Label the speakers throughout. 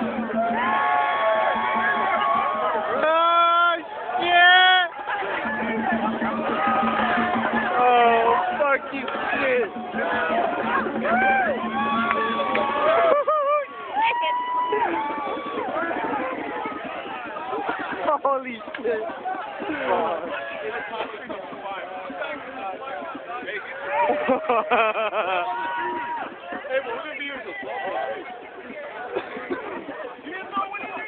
Speaker 1: Oh, shit! Oh, fucking shit! Holy shit!
Speaker 2: Hey, we're gonna be here till 12. You didn't know when you were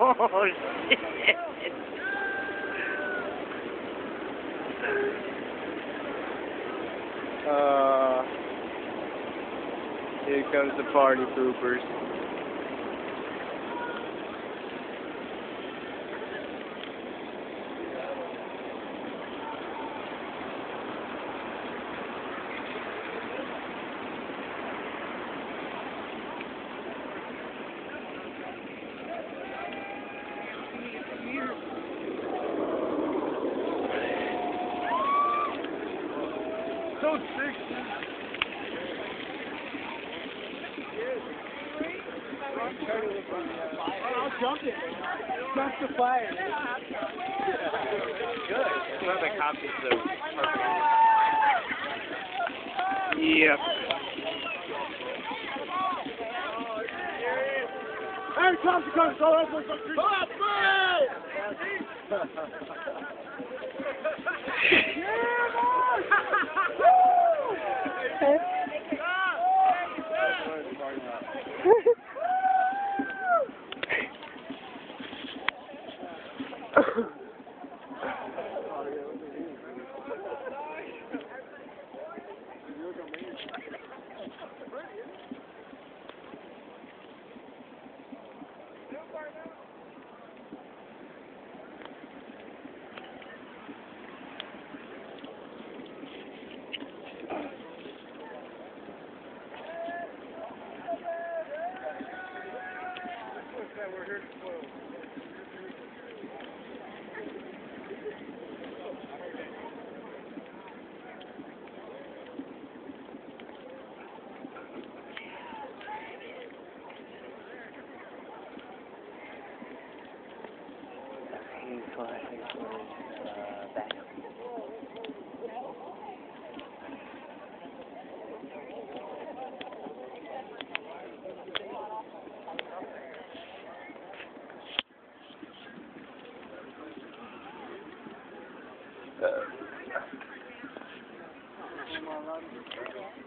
Speaker 1: Oh, shit! Here comes the party poopers.
Speaker 2: so sick. I'll jump it. Jump the fire.
Speaker 1: Good. One of the copies of Yep.
Speaker 2: Hey, Tom, come on, go We're here to spoil.